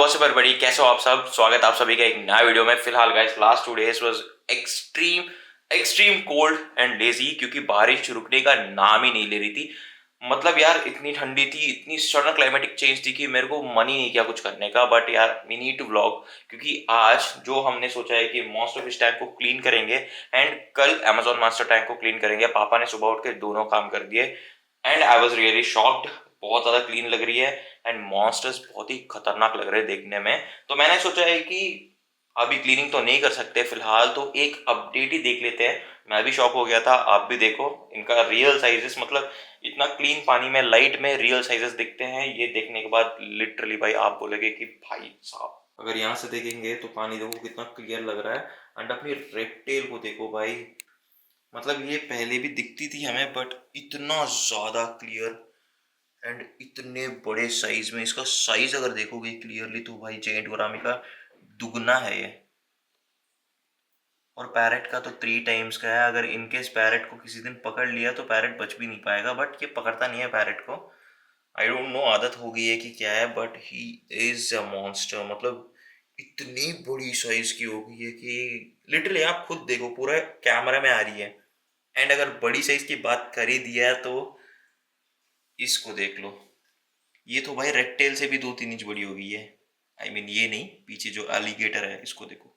WhatsApp everybody, कैसे हो आप सब। स्वागत है आप सभी का एक नया वीडियो में। फिलहाल guys last 2 days was extreme extreme cold and lazy, क्योंकि बारिश रुकने का नाम ही नहीं ले रही थी। मतलब यार इतनी ठंडी थी, इतनी सडन क्लाइमेटिक चेंज थी कि मेरे को मन ही नहीं किया कुछ करने का। बट यार वी नीड टू व्लॉग, क्योंकि आज जो हमने सोचा है कि मॉन्स्टर फिश टैंक को क्लीन करेंगे एंड कल अमेजोन मास्टर टैंक को क्लीन करेंगे। पापा ने सुबह उठ के दोनों काम कर दिए and I was really shocked. बहुत ज्यादा क्लीन लग रही है एंड मॉन्स्टर्स बहुत ही खतरनाक लग रहे हैं देखने में। तो मैंने सोचा है कि अभी क्लीनिंग तो नहीं कर सकते फिलहाल, तो एक अपडेट ही देख लेते हैं। मैं भी शॉक हो गया था, आप भी देखो इनका रियल साइजेस। मतलब इतना क्लीन पानी में लाइट में रियल साइजेस दिखते हैं। ये देखने के बाद लिटरली भाई आप बोलोगे कि भाई साहब, अगर यहाँ से देखेंगे तो पानी देखो कितना क्लियर लग रहा है। एंड अपनी रेड टेल को देखो भाई, मतलब ये पहले भी दिखती थी हमें बट इतना ज्यादा क्लियर एंड इतने बड़े साइज में। इसका साइज अगर देखोगे क्लियरली तो भाई जेंट गोरामी का दुगना है ये। और पैरेट का तो 3 टाइम्स का है। अगर इनकेस पैरेट को किसी दिन पकड़ लिया तो पैरेट बच भी नहीं पाएगा, बट ये पकड़ता नहीं है पैरेट को। आई डोंट नो आदत हो गई है कि क्या है, but he is a monster. मतलब इतनी बड़ी साइज की हो गई है कि लिटरली आप खुद देखो, पूरा कैमरा में आ रही है। एंड अगर बड़ी साइज की बात कर ही दिया है तो इसको देख लो। ये तो भाई रेड टेल से भी 2-3 इंच बड़ी हो गई है। आई मीन ये नहीं, पीछे जो एलिगेटर है इसको देखो।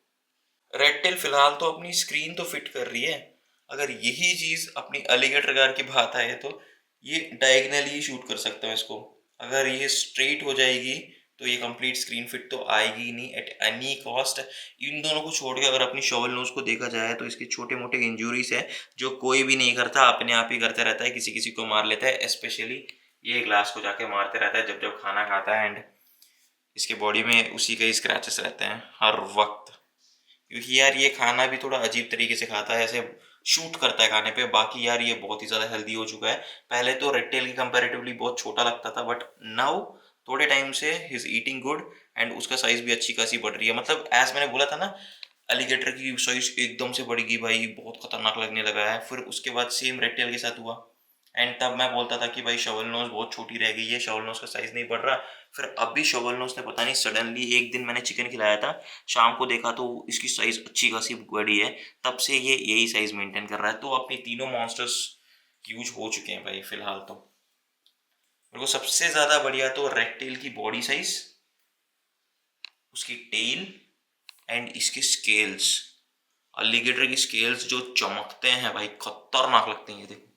रेड टेल फिलहाल तो अपनी स्क्रीन तो फिट कर रही है। अगर यही चीज अपनी एलिगेटर कार की बात आए तो ये डायगनली शूट कर सकता है इसको। अगर ये स्ट्रेट हो जाएगी तो ये कंप्लीट स्क्रीन फिट तो आएगी ही नहीं एट एनी कॉस्ट। इन दोनों को छोड़ के अगर अपनी शॉवल नोज को देखा जाए तो इसके छोटे मोटे इंजुरीज है जो कोई भी नहीं करता, अपने आप ही करते रहता है, किसी किसी को मार लेता है। स्पेशली ये ग्लास को जाके मारते रहता है जब जब खाना खाता है। एंड इसके बॉडी में उसी के ही स्क्रैचेस रहते हैं हर वक्त, क्योंकि यार ये खाना भी थोड़ा अजीब तरीके से खाता है, ऐसे शूट करता है खाने पे। बाकी यार ये बहुत ही ज़्यादा हेल्दी हो चुका है। पहले तो रेड टेल की कंपैरेटिवली बहुत छोटा लगता था, बट नाउ थोड़े टाइम से he is eating good and उसका साइज भी अच्छी खासी बढ़ रही है। मतलब एज मैंने बोला था ना, एलिगेटर की साइज एकदम से बढ़ गई भाई, बहुत खतरनाक लगने लगा है। फिर उसके बाद सेम रेड टेल के साथ हुआ एंड तब मैं बोलता था कि भाई शॉवल नोज बहुत छोटी रह गई है, शॉवल नोज का साइज नहीं बढ़ रहा। फिर अभी शॉवल नोज ने पता नहीं सडनली एक दिन मैंने चिकन खिलाया था, शाम को देखा तो इसकी साइज अच्छी खासी बड़ी है। तब से ये यही साइज मेंटेन कर रहा है। तो अपने तीनों मॉन्स्टर्स ह्यूज हो चुके हैं भाई फिलहाल। तो मेरे को सबसे ज्यादा बढ़िया तो रेक्टेल की बॉडी साइज, उसकी टेल एंड इसके स्केल्स। अलीगेटर की स्केल्स जो चमकते हैं भाई, खतरनाक लगते हैं। ये देखो,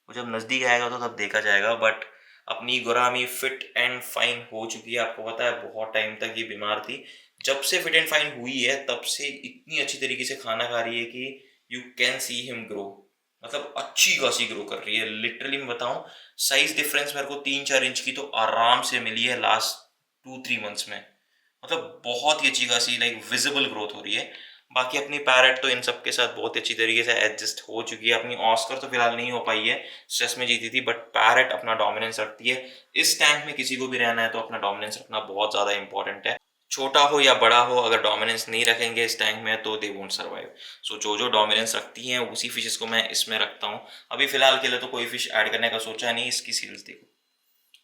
वो जब नजदीक आएगा तो तब देखा जाएगा। बट अपनी गोरामी फिट एंड फाइन हो चुकी है। आपको पता है बहुत टाइम तक ये बीमार थी। जब से फिट एंड फाइन हुई है तब से इतनी अच्छी तरीके से खाना खा रही है कि you can see him grow. मतलब अच्छी खासी ग्रो कर रही है। लिटरली मैं बताऊं, साइज डिफरेंस मेरे को 3-4 इंच की तो आराम से मिली है लास्ट 2-3 मंथ्स में। मतलब बहुत ही अच्छी खासी लाइक विजिबल ग्रोथ हो रही है। बाकी अपनी पैरेट तो इन सब के साथ बहुत अच्छी तरीके से एडजस्ट हो चुकी है। अपनी ऑस्कर तो फिलहाल नहीं हो पाई है, स्ट्रेस में जीती थी, बट पैरेट अपना डोमिनेंस रखती है। इस टैंक में किसी को भी रहना है तो अपना डोमिनेंस रखना बहुत ज़्यादा इंपॉर्टेंट है। छोटा हो या बड़ा हो, अगर डोमिनेंस नहीं रखेंगे इस टैंक में तो दे वोंट सर्वाइव। सो जो जो डोमिनेंस रखती हैं उसी फिशेस को मैं इसमें रखता हूँ। अभी फिलहाल के लिए तो कोई फिश ऐड करने का सोचा नहीं। इसकी सील्स देखो,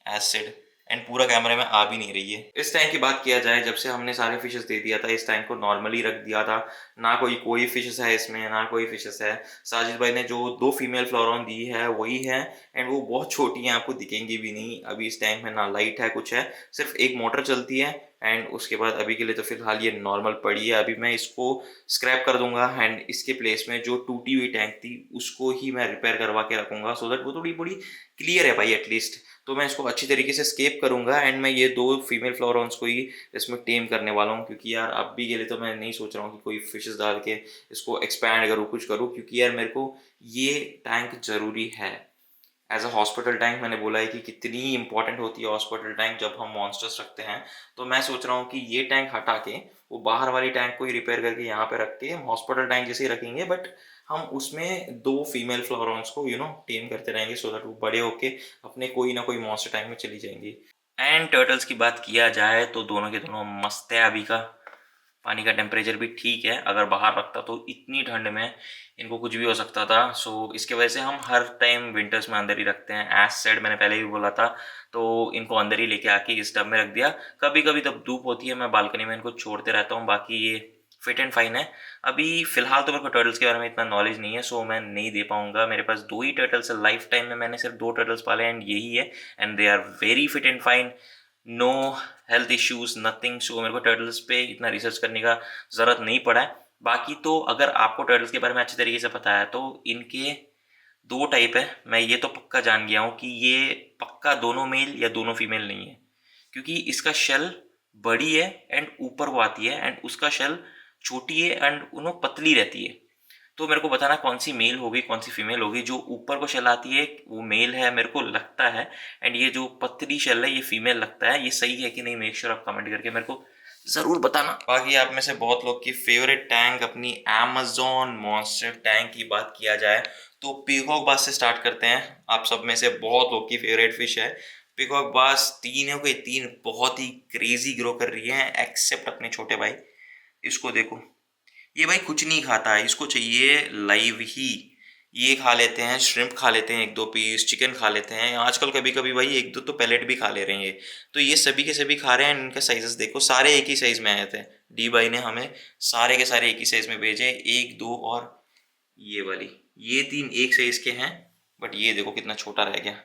एसिड एंड पूरा कैमरे में आ भी नहीं रही है। इस टैंक की बात किया जाए, जब से हमने सारे फिशेस दे दिया था, इस टैंक को नॉर्मली रख दिया था, ना कोई फिशेस है इसमें, ना कोई फिशेस है। साजिद भाई ने जो 2 फीमेल फ्लोरॉन दी है वही है एंड वो बहुत छोटी हैं, आपको दिखेंगी भी नहीं। अभी इस टैंक में ना लाइट है कुछ है, सिर्फ एक मोटर चलती है। एंड उसके बाद अभी के लिए तो फिलहाल ये नॉर्मल पड़ी है। अभी मैं इसको स्क्रैप कर दूंगा एंड इसके प्लेस में जो टूटी हुई टैंक थी उसको ही मैं रिपेयर करवा के रखूंगा, सो दैट वो थोड़ी बड़ी क्लियर है भाई एटलीस्ट। तो मैं इसको अच्छी तरीके से स्केप करूंगा एंड मैं ये 2 फीमेल फ्लोरॉन्स को ही इसमें टेम करने वाला हूँ। क्योंकि यार अभी के लिए तो मैं नहीं सोच रहा हूँ कि कोई फिशेस डाल के इसको एक्सपैंड करूँ, कुछ करूँ, क्योंकि यार मेरे को ये टैंक ज़रूरी है एज अ हॉस्पिटल टैंक। मैंने बोला है कि कितनी इंपॉर्टेंट होती है हॉस्पिटल टैंक जब हम मॉन्स्टर्स रखते हैं। तो मैं सोच रहा हूँ कि ये टैंक हटा के वो बाहर वाली टैंक को ही रिपेयर करके यहाँ पे रख के हम हॉस्पिटल टैंक जैसे ही रखेंगे, बट हम उसमें 2 फीमेल फ्लोरॉन्स को टेम करते रहेंगे, सो दैट वो बड़े होके अपने कोई ना कोई मॉन्स्टर टैंक में चली जाएंगी। एंड टर्टल्स की बात किया जाए तो दोनों के दोनों मस्त है अभी का। पानी का टेम्परेचर भी ठीक है, अगर बाहर रखता तो इतनी ठंड में इनको कुछ भी हो सकता था। सो इसके वजह से हम हर टाइम विंटर्स में अंदर ही रखते हैं। एज़ सेड मैंने पहले भी बोला था, तो इनको अंदर ही लेके आके इस टब में रख दिया। कभी-कभी जब धूप होती है मैं बालकनी में इनको छोड़ते रहता हूँ, बाकी ये फिट एंड फाइन है। अभी फ़िलहाल तो मेरे को टर्टल्स के बारे में इतना नॉलेज नहीं है, सो मैं नहीं दे पाऊँगा। मेरे पास 2 ही टर्टल्स है, लाइफ़ टाइम में मैंने सिर्फ़ 2 टर्टल्स पाले एंड यही है, and they are very fit and fine, no health issues, nothing. So मेरे को टर्टल्स पे इतना रिसर्च करने का ज़रूरत नहीं पड़ा है। बाकी तो अगर आपको टर्टल्स के बारे में अच्छी तरीके से पता है तो इनके 2 टाइप है। मैं ये तो पक्का जान गया हूँ कि ये पक्का दोनों मेल या दोनों फीमेल नहीं है। क्योंकि इसका शेल बड़ी है एंड ऊपर वो आती है, एंड उसका शेल छोटी है एंड पतली रहती है। तो मेरे को बताना कौन सी मेल होगी कौन सी फीमेल होगी। जो ऊपर को शेल आती है वो मेल है मेरे को लगता है, एंड ये जो पतली शेल है ये फीमेल लगता है। ये सही है कि नहीं, मेक श्योर आप कमेंट करके मेरे को ज़रूर बताना। बाकी आप में से बहुत लोग की फेवरेट टैंक अपनी अमेज़न मॉन्स्टर टैंक की बात किया जाए तो पीकॉक बास से स्टार्ट करते हैं। आप सब में से बहुत लोग की फेवरेट फिश है पीकॉक बास। तीनों के तीन बहुत ही क्रेजी ग्रो कर रही है एक्सेप्ट अपने छोटे भाई। इसको देखो, ये भाई कुछ नहीं खाता है, इसको चाहिए लाइव ही। ये खा लेते हैं, श्रिम्प खा लेते हैं 1-2 पीस, चिकन खा लेते हैं, आजकल कभी-कभी भाई 1-2 तो पैलेट भी खा ले रहे हैं ये। तो ये सभी के सभी खा रहे हैं, इनके साइज़ेस देखो सारे एक ही साइज़ में आए थे। डी भाई ने हमें सारे के सारे एक ही साइज़ में भेजे, 1, 2 और ये वाली। ये 3 एक साइज़ के हैं, बट ये देखो कितना छोटा रह गया।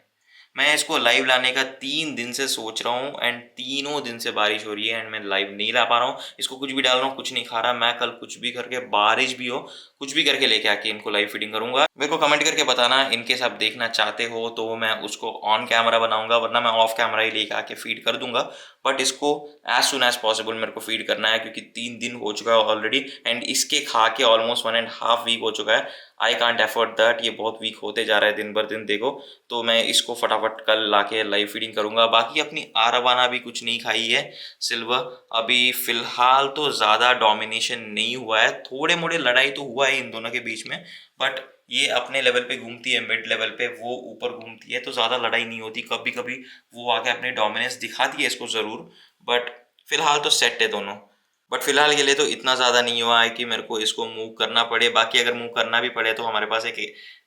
मैं इसको लाइव लाने का 3 दिन से सोच रहा हूँ एंड तीनों दिन से बारिश हो रही है एंड मैं लाइव नहीं ला पा रहा हूँ। इसको कुछ भी डाल रहा हूँ, कुछ नहीं खा रहा। मैं कल कुछ भी करके, बारिश भी हो, कुछ भी करके लेके आके इनको लाइव फीडिंग करूँगा। मेरे को कमेंट करके बताना इनकेस आप देखना चाहते हो तो मैं उसको ऑन कैमरा बनाऊँगा, वरना मैं ऑफ कैमरा ही लेके आके फीड कर दूँगा। बट इसको एज़ सून एज़ पॉसिबल मेरे को फीड करना है क्योंकि 3 दिन हो चुका है ऑलरेडी एंड इसके खा के ऑलमोस्ट 1 एंड हाफ वीक हो चुका है। आई कांट एफोर्ड दैट, ये बहुत वीक होते जा रहा है दिन भर दिन देखो। तो मैं इसको फटाफट कल लाके लाइव फीडिंग करूँगा। बाकी अपनी आरावाना भी कुछ नहीं खाई है सिल्वर। अभी फ़िलहाल तो ज़्यादा डोमिनेशन नहीं हुआ है, थोड़े-मोड़े लड़ाई तो हुआ है इन दोनों के बीच में, बट ये अपने लेवल पे घूमती है, मिड लेवल पे वो ऊपर घूमती है, तो ज़्यादा लड़ाई नहीं होती। कभी-कभी वो आके अपनी डोमिनेंस दिखाती है इसको ज़रूर, बट फ़िलहाल तो सेट है दोनों। बट फ़िलहाल के लिए तो इतना ज़्यादा नहीं हुआ है कि मेरे को इसको मूव करना पड़े। बाकी अगर मूव करना भी पड़े तो हमारे पास एक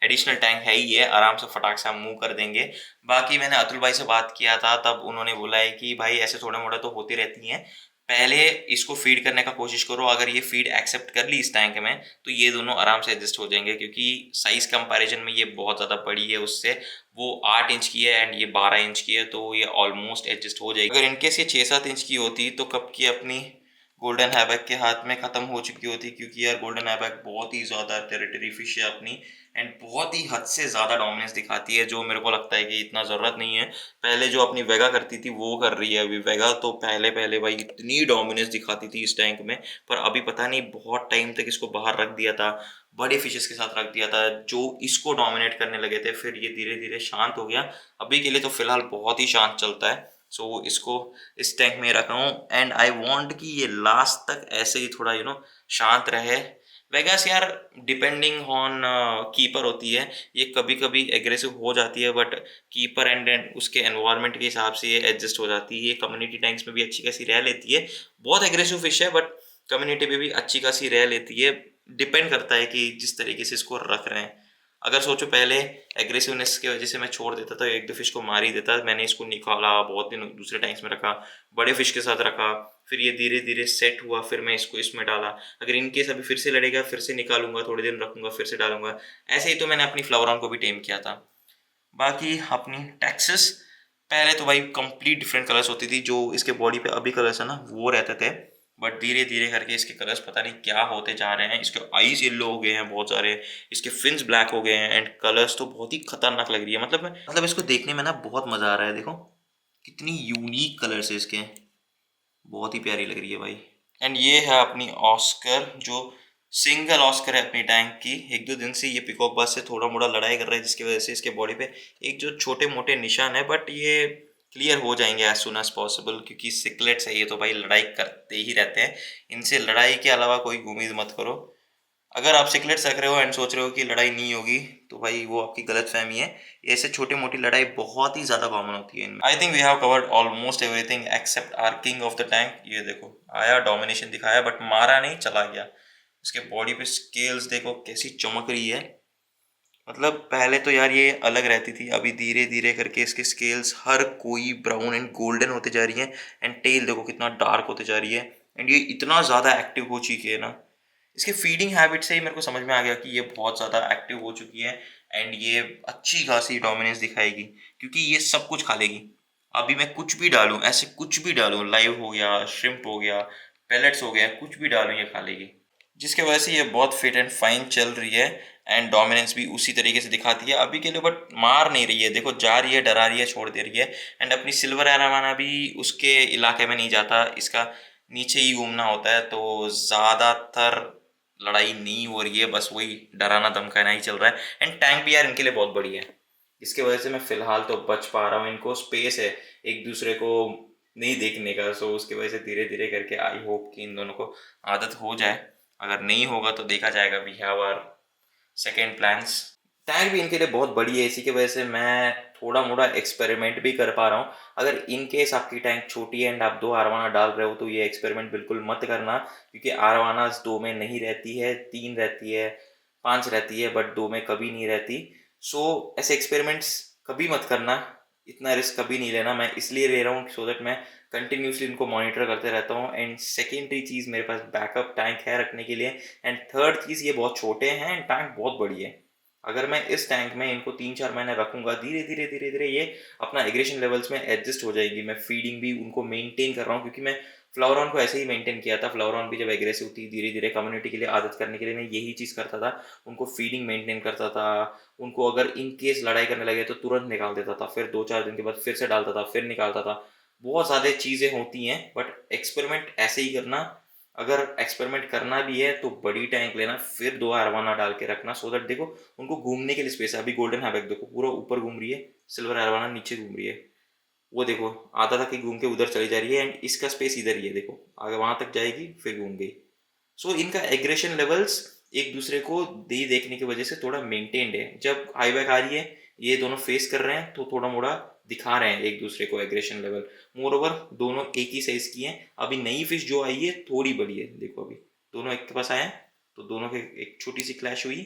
एडिशनल टैंक है ही है, आराम से फटाक से हम मूव कर देंगे। बाकी मैंने अतुल भाई से बात किया था, तब उन्होंने बोला है कि भाई ऐसे थोड़ा-मोड़ा तो होती रहती हैं। पहले इसको फ़ीड करने का कोशिश करो, अगर ये फ़ीड एक्सेप्ट कर ली इस टैंक में, तो ये दोनों आराम से एडजस्ट हो जाएँगे क्योंकि साइज़ कंपैरिज़न में ये बहुत ज़्यादा बड़ी है उससे। वो 8 इंच की है एंड ये 12 इंच की है, तो ये ऑलमोस्ट एडजस्ट हो जाएगी। अगर इन केस ये 6-7 इंच की होती तो कब की अपनी गोल्डन हैवक के हाथ में ख़त्म हो चुकी होती क्योंकि यार गोल्डन हैवक बहुत ही ज़्यादा टेरिटरी फिश है अपनी एंड बहुत ही हद से ज़्यादा डोमिनेंस दिखाती है, जो मेरे को लगता है कि इतना ज़रूरत नहीं है। पहले जो अपनी वेगा करती थी वो कर रही है अभी। वेगा तो पहले भाई इतनी डोमिनेंस दिखाती थी इस टैंक में, पर अभी पता नहीं बहुत टाइम तक इसको बाहर रख दिया था, बड़े फिशेस के साथ रख दिया था जो इसको डोमिनेट करने लगे थे, फिर ये धीरे-धीरे शांत हो गया। अभी के लिए तो फ़िलहाल बहुत ही शांत चलता है। सो इसको इस टैंक में रखा हूँ एंड आई वांट कि ये लास्ट तक ऐसे ही थोड़ा शांत रहे। वेगास यार डिपेंडिंग ऑन कीपर होती है, ये कभी-कभी एग्रेसिव हो जाती है, बट कीपर एंड उसके एनवायरनमेंट के हिसाब से ये एडजस्ट हो जाती है। ये कम्युनिटी टैंक्स में भी अच्छी खासी रह लेती है। बहुत एग्रेसिव फिश है बट कम्युनिटी में भी अच्छी खासी रह लेती है। डिपेंड करता है कि जिस तरीके से इसको रख रहे हैं। अगर सोचो पहले एग्रेसिवनेस की वजह से मैं छोड़ देता तो 1-2 फिश को मार ही देता। मैंने इसको निकाला, बहुत दिन दूसरे टैंक्स में रखा, बड़े फिश के साथ रखा, फिर ये धीरे-धीरे सेट हुआ, फिर मैं इसको इसमें डाला। अगर इन केस अभी फिर से लड़ेगा, फिर से निकालूँगा, थोड़े दिन रखूँगा, फिर से डालूँगा। ऐसे ही तो मैंने अपनी फ्लावरॉन को भी टेम किया था। बाकी अपनी टेक्सास पहले तो भाई कंप्लीट डिफरेंट कलर्स होती थी, जो इसके बॉडी पे अभी कलर्स है ना वो रहते थे, बट धीरे धीरे करके इसके कलर्स पता नहीं क्या होते जा रहे हैं। इसके आईज येलो हो गए हैं बहुत सारे, इसके फिन्स ब्लैक हो गए हैं एंड कलर्स तो बहुत ही खतरनाक लग रही है। मतलब इसको देखने में ना बहुत मज़ा आ रहा है। देखो कितनी यूनिक कलर्स है इसके, बहुत ही प्यारी लग रही है भाई। एंड ये है अपनी ऑस्कर, जो सिंगल ऑस्कर है अपनी टैंक की। 1-2 दिन से ये पिकॉक बाज से थोड़ा मोड़ा लड़ाई कर रहा है जिसकी वजह से इसके बॉडी पे एक जो छोटे मोटे निशान है, बट ये क्लियर हो जाएंगे एज सुन एज पॉसिबल क्योंकि सिकलेट्स है ये तो भाई लड़ाई करते ही रहते हैं। इनसे लड़ाई के अलावा कोई उम्मीद मत करो। अगर आप सिकलेट्स रख रहे हो एंड सोच रहे हो कि लड़ाई नहीं होगी, तो भाई वो आपकी गलतफ़हमी है। ऐसे छोटी-मोटी लड़ाई बहुत ही ज़्यादा कॉमन होती है इनमें। I think we have covered almost everything except our king of the tank. ये देखो, आया, डोमिनेशन दिखाया बट मारा नहीं, चला गया। इसके बॉडी पे स्केल्स देखो कैसी चमक रही है। मतलब पहले तो यार ये अलग रहती थी, अभी धीरे-धीरे करके इसके स्केल्स हर कोई ब्राउन एंड गोल्डन होते जा रही है एंड टेल देखो कितना डार्क होते जा रही है एंड ये इतना ज़्यादा एक्टिव हो चुकी है ना। इसके फीडिंग हैबिट से ही मेरे को समझ में आ गया कि ये बहुत ज़्यादा एक्टिव हो चुकी है एंड ये अच्छी खासी डोमिनेंस दिखाएगी क्योंकि ये सब कुछ खा लेगी। अभी मैं कुछ भी डालूँ, ऐसे कुछ भी डालूँ, लाइव हो गया, श्रिम्प हो गया, पेलेट्स हो गया, कुछ भी डालूँ ये खा लेगी। जिसकी वजह से ये बहुत फिट एंड फाइन चल रही है एंड डोमिनेंस भी उसी तरीके से दिखाती है अभी के लिए, बट मार नहीं रही है। देखो जा रही है, डरा रही है, छोड़ दे रही है एंड अपनी सिल्वर एरावाना भी उसके इलाके में नहीं जाता, इसका नीचे ही घूमना होता है, तो ज़्यादातर लड़ाई नहीं हो रही है, बस वही डराना धमकाना ही चल रहा है एंड टैंक भी यार इनके लिए बहुत बड़ी है। इसकी वजह से मैं फ़िलहाल तो बच पा रहा हूँ, इनको स्पेस है एक दूसरे को नहीं देखने का, सो उसकी वजह से धीरे-धीरे करके आई होप कि इन दोनों को आदत हो जाए। अगर नहीं होगा तो देखा जाएगा, we have our second plans. Tank भी इनके लिए बहुत बड़ी है, इसी की वजह से मैं थोड़ा-मोड़ा एक्सपेरिमेंट भी कर पा रहा हूँ। अगर इन केस आपकी टैंक छोटी है एंड आप 2 आरवाना डाल रहे हो तो ये एक्सपेरिमेंट बिल्कुल मत करना क्योंकि आरवानास 2 में नहीं रहती है, 3 रहती है, 5 रहती है बट 2 में कभी नहीं रहती। सो ऐसे एक्सपेरिमेंट्स कभी मत करना, इतना रिस्क कभी नहीं लेना। मैं इसलिए ले रहा हूँ सो दैट मैं कंटिन्यूअसली इनको मॉनिटर करते रहता हूँ एंड सेकेंडरी चीज़ मेरे पास बैकअप टैंक है रखने के लिए एंड थर्ड चीज़ ये बहुत छोटे हैं एंड टैंक बहुत बड़ी है। अगर मैं इस टैंक में इनको 3-4 महीने रखूँगा, धीरे-धीरे ये अपना एग्रेशन लेवल्स में एडजस्ट हो जाएगी। मैं फीडिंग भी उनको मेंटेन कर रहा हूँ क्योंकि मैं फ्लावरॉन को ऐसे ही मेंटेन किया था। फ्लावरॉन भी जब एग्रेसिव थी, धीरे-धीरे कम्युनिटी के लिए आदत करने के लिए मैं यही चीज़ करता था। उनको फीडिंग मेंटेन करता था, उनको अगर इन केस लड़ाई करने लगे तो तुरंत निकाल देता था, फिर 2-4 दिन के बाद फिर से डालता था, फिर निकालता था। बहुत ज़्यादा चीज़ें होती हैं बट एक्सपेरिमेंट ऐसे ही करना। अगर एक्सपेरिमेंट करना भी है तो बड़ी टैंक लेना, फिर 2 अरवाना डाल के रखना सो दैट देखो उनको घूमने के लिए स्पेस है। अभी गोल्डन हैवेक देखो पूरा ऊपर घूम रही है, सिल्वर अरवाना नीचे घूम रही है। वो देखो आधा तक ही घूम के उधर चली जा रही है एंड इसका स्पेस इधर ही है, देखो आगे वहां तक जाएगी फिर घूम गई। सो इनका एग्रेशन लेवल्स एक दूसरे को दे देखने की वजह से थोड़ा मेंटेन्ड है। जब आई बैक आ रही है, ये दोनों फेस कर रहे हैं तो थोड़ा मोड़ा दिखा रहे हैं एक दूसरे को एग्रेशन लेवल। मोर ओवर दोनों एक ही साइज की हैं। अभी नई फिश जो आई है थोड़ी बड़ी है, देखो अभी दोनों एक के पास आए हैं तो दोनों के एक छोटी सी क्लैश हुई।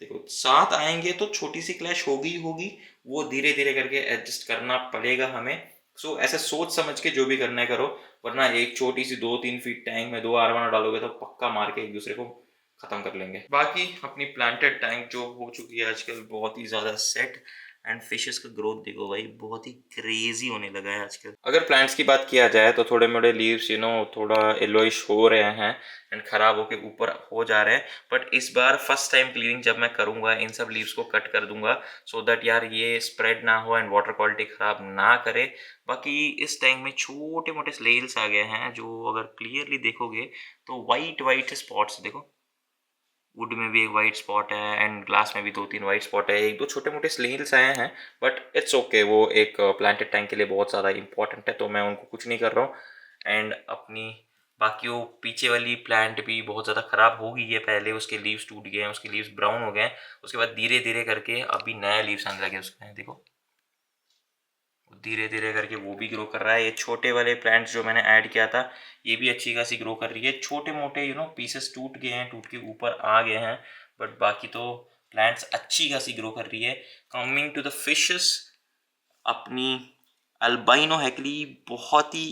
देखो साथ आएंगे तो छोटी सी क्लैश होगी ही होगी, वो धीरे धीरे करके एडजस्ट करना पड़ेगा हमें। सो ऐसे सोच समझ के जो भी करना है करो, वरना एक छोटी सी 2-3 फीट टैंक में 2 आरवाना डालोगे तो पक्का मार के एक दूसरे को खत्म कर लेंगे। बाकी अपनी प्लांटेड टैंक जो हो चुकी है आजकल बहुत ही ज़्यादा सेट एंड फिशेस का ग्रोथ देखो भाई बहुत ही क्रेजी होने लगा है आजकल। अगर प्लांट्स की बात किया जाए तो थोड़े मोड़े लीव्स थोड़ा येलोइश हो रहे हैं एंड ख़राब होके ऊपर हो जा रहे हैं, बट इस बार फर्स्ट टाइम क्लीनिंग जब मैं करूँगा इन सब लीव्स को कट कर दूंगा सो दैट यार ये स्प्रेड ना हो एंड वाटर क्वालिटी ख़राब ना करे। बाकी इस टैंक में छोटे मोटे स्लेल्स आ गए हैं जो अगर क्लियरली देखोगे तो वाइट वाइट स्पॉट्स देखो, वुड में भी एक वाइट स्पॉट है एंड ग्लास में भी 2-3 वाइट स्पॉट है, एक दो छोटे मोटे स्नेल्स आए हैं बट इट्स ओके, वो एक प्लांटेड टैंक के लिए बहुत ज़्यादा इंपॉर्टेंट है तो मैं उनको कुछ नहीं कर रहा हूँ। एंड अपनी बाकी वो पीछे वाली प्लांट भी बहुत ज़्यादा ख़राब हो गई है, पहले उसके लीव्स टूट गए हैं, उसके लीव्स ब्राउन हो गए हैं, उसके बाद धीरे धीरे करके अभी नया लीव्स आने लगे उसमें, देखो धीरे धीरे करके वो भी ग्रो कर रहा है। ये छोटे वाले प्लांट्स जो मैंने ऐड किया था ये भी अच्छी खासी ग्रो कर रही है। छोटे मोटे पीसेस टूट गए हैं, टूट के ऊपर आ गए हैं बट बाकी तो प्लांट्स अच्छी खासी ग्रो कर रही है। कमिंग टू द फिशेस, अपनी अल्बाइनो हैकली बहुत ही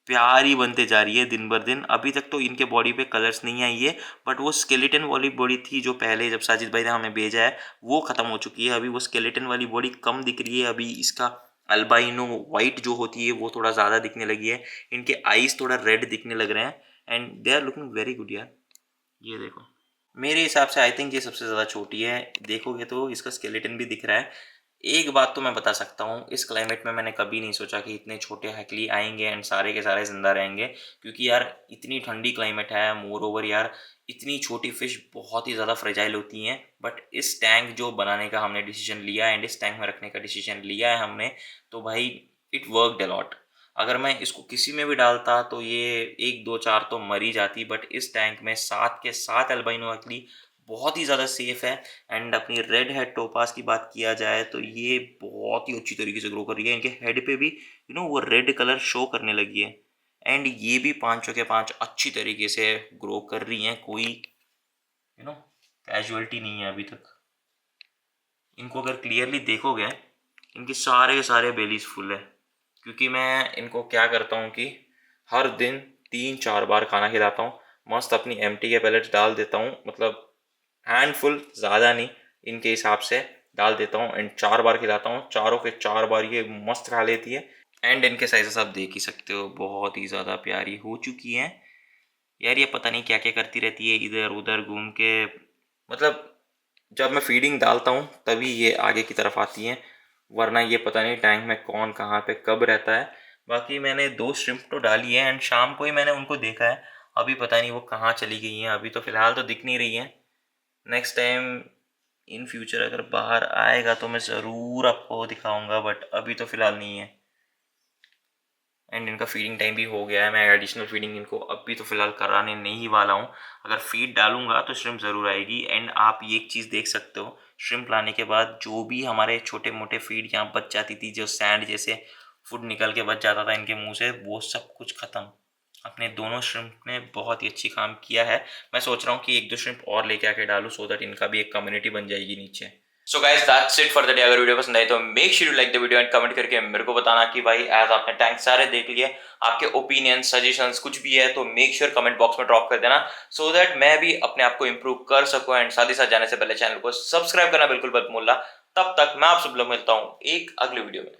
प्यारी बनते जा रही है दिन बर दिन। अभी तक तो इनके बॉडी पे कलर्स नहीं आई है बट वो स्केलेटन वाली बॉडी थी जो पहले जब साजिद भाई ने हमें भेजा है वो ख़त्म हो चुकी है। अभी वो स्केलेटन वाली बॉडी कम दिख रही है, अभी इसका अल्बाइनो वाइट जो होती है वो थोड़ा ज़्यादा दिखने लगी है। इनके आईज थोड़ा रेड दिखने लग रहे हैं and they are looking very good यार। ये देखो मेरे हिसाब से आई थिंक ये सबसे ज़्यादा छोटी है, देखोगे तो इसका स्केलेटन भी दिख रहा है। एक बात तो मैं बता सकता हूँ, इस क्लाइमेट में मैंने कभी नहीं सोचा कि इतने छोटे हैकली आएंगे एंड सारे के सारे ज़िंदा रहेंगे क्योंकि यार इतनी ठंडी क्लाइमेट है, मोर ओवर यार इतनी छोटी फिश बहुत ही ज़्यादा फ्रेजाइल होती हैं। बट इस टैंक जो बनाने का हमने डिसीजन लिया एंड इस टैंक में रखने का डिसीजन लिया है हमने, तो भाई इट वर्कड अ लॉट। अगर मैं इसको किसी में भी डालता तो ये 1, 2, 4 तो मर ही जाती, बट इस टैंक में 7 के 7 अल्बाइनो मछली बहुत ही ज़्यादा सेफ़ है। एंड अपनी रेड हेड टोपाज़ की बात किया जाए तो ये बहुत ही अच्छी तरीके से ग्रो कर रही है। इनके हेड पे भी वो रेड कलर शो करने लगी है। एंड ये भी पाँचों के 5 अच्छी तरीके से ग्रो कर रही हैं, कोई कैजुअलिटी नहीं है अभी तक। इनको अगर क्लियरली देखोगे, इनके सारे के सारे बेलीज फुल है, क्योंकि मैं इनको क्या करता हूँ कि हर दिन 3-4 बार खाना खिलाता हूँ। मस्त अपनी एम्प्टी के पैलेट्स डाल देता हूँ, मतलब हैंडफुल, ज़्यादा नहीं, इनके हिसाब से डाल देता हूँ एंड 4 बार खिलाता हूँ। चारों के 4 बार ये मस्त खा लेती है। एंड इनके साइजेस आप देख ही सकते हो, बहुत ही ज़्यादा प्यारी हो चुकी हैं यार। ये पता नहीं क्या क्या करती रहती है इधर उधर घूम के, मतलब जब मैं फीडिंग डालता हूँ तभी ये आगे की तरफ आती हैं, वरना ये पता नहीं टैंक में कौन कहाँ पे कब रहता है। बाकी मैंने 2 श्रिम्प तो डाली है एंड शाम को ही मैंने उनको देखा है। अभी पता नहीं वो कहाँ चली गई हैं, अभी तो फ़िलहाल तो दिख नहीं रही हैं। नेक्स्ट टाइम इन फ्यूचर अगर बाहर आएगा तो मैं ज़रूर आपको दिखाऊंगा, बट अभी तो फ़िलहाल नहीं है। एंड इनका फीडिंग टाइम भी हो गया है। मैं एडिशनल फीडिंग इनको अभी तो फ़िलहाल कराने नहीं वाला हूँ। अगर फीड डालूंगा तो श्रिम्प ज़रूर आएगी। एंड आप ये एक चीज़ देख सकते हो, श्रिम्प लाने के बाद जो भी हमारे छोटे मोटे फीड यहाँ बच जाती थी, जो सैंड जैसे फूड निकल के बच जाता था इनके मुंह से, वो सब कुछ ख़त्म। अपने दोनों श्रिम्प ने बहुत ही अच्छी काम किया है। मैं सोच रहा हूँ कि 1-2 श्रिम्प और लेके आके डालूँ, सो दैट इनका भी एक कम्युनिटी बन जाएगी नीचे। So guys that's it for the day. अगर वीडियो पसंद आई तो make sure you like the video and comment करके मेरे को बताना कि भाई एज आपने टैंक सारे देख लिए, आपके ओपिनियन सजेशंस कुछ भी है तो मेक श्योर कमेंट बॉक्स में ड्रॉप कर देना, सो दैट मैं भी अपने आप को इंप्रूव कर सकूं। एंड साथ ही साथ जाने से पहले चैनल को सब्सक्राइब करना बिल्कुल मत भूलना। तब तक मैं आप सब लोग मिलता हूँ एक अगले वीडियो में।